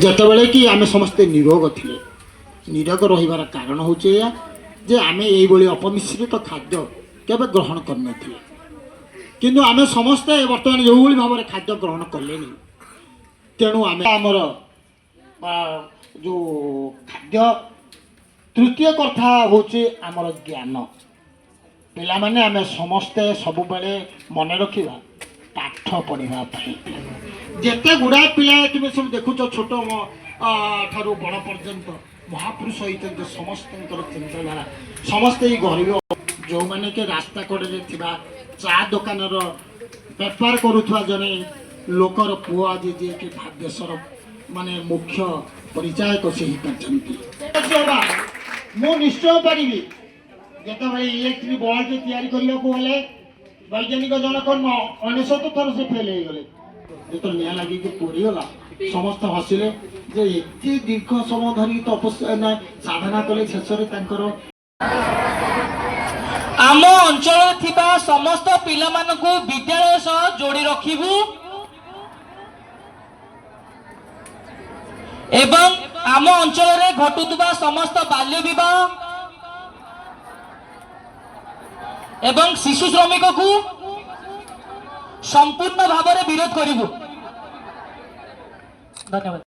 ଯେତେବେଳେ କି ଆମେ ସମସ୍ତେ ନିରୋଗ ଥିଲେ। ନିରୋଗ ରହିବାର କାରଣ ହେଉଛି ଏଇଆ ଯେ ଆମେ ଏଇଭଳି ଅପମିଶ୍ରିତ ଖାଦ୍ୟ କେବେ ଗ୍ରହଣ କରିନଥିଲେ। କିନ୍ତୁ ଆମେ ସମସ୍ତେ ବର୍ତ୍ତମାନ ଯେଉଁଭଳି ଭାବରେ ଖାଦ୍ୟ ଗ୍ରହଣ କଲେଣି, ତେଣୁ ଆମେ ଆମର ଯେଉଁ ଖାଦ୍ୟ, ତୃତୀୟ କଥା ହେଉଛି ଆମର ଜ୍ଞାନ। ପିଲାମାନେ ଆମେ ସମସ୍ତେ ସବୁବେଳେ ମନେ ରଖିବା ପାଠ ପଢ଼ିବା ପାଇଁ। ଯେତେ ଗୁଡ଼ାଏ ପିଲା ତୁମେ ସବୁ ଦେଖୁଛ, ଛୋଟ ଠାରୁ ବଡ଼ ପର୍ଯ୍ୟନ୍ତ ମହାପୁରୁଷ ହେଇଛନ୍ତି, ସମସ୍ତଙ୍କର ଚିନ୍ତାଧାରା ସମସ୍ତେ ଏଇ ଗରିବ, ଯେଉଁମାନେ କି ରାସ୍ତା କଡ଼ରେ ଥିବା ଚା ଦୋକାନର ବେପାର କରୁଥିବା ଜଣେ ଲୋକର ପୁଅ ଆଜି ଯିଏକି ଦେଶର ମାନେ ମୁଖ୍ୟ ପରିଚାୟକ ସେ ହେଇପାରିଛନ୍ତି। ମୁଁ ନିଶ୍ଚୟ ପାରିବି। ଯେତେବେଳେ ଇଲେକ୍ଟ୍ରିକ୍ ବଲ୍ବ ତିଆରି କରିବାକୁ ହେଲେ ବୈଜ୍ଞାନିକ ଜଣକ 99 ଥର ସେ ଫେଲ୍ ହେଇଗଲେ। ଯେତେବେଳେ ନିଆଁ ଲାଗିକି ପୋଡ଼ିଗଲା ସମସ୍ତେ ହସିଲେ ଯେ ଏତେ ଦୀର୍ଘ ସମୟ ଧରି ସାଧନା କଲେ, ଶେଷରେ ତାଙ୍କର। ଆମ ଅଞ୍ଚଳରେ ଥିବା ସମସ୍ତ ପିଲାମାନଙ୍କୁ ବିଦ୍ୟାଳୟ ସହ ଯୋଡ଼ି ରଖିବୁ ଏବଂ ଆମ ଅଞ୍ଚଳରେ ଘଟୁଥିବା ସମସ୍ତ ବାଲ୍ୟ ବିବାହ ଏବଂ ଶିଶୁ ଶ୍ରମିକକୁ ସମ୍ପୂର୍ଣ୍ଣ ଭାବରେ ବିରୋଧ କରିବୁ। ଧନ୍ୟବାଦ।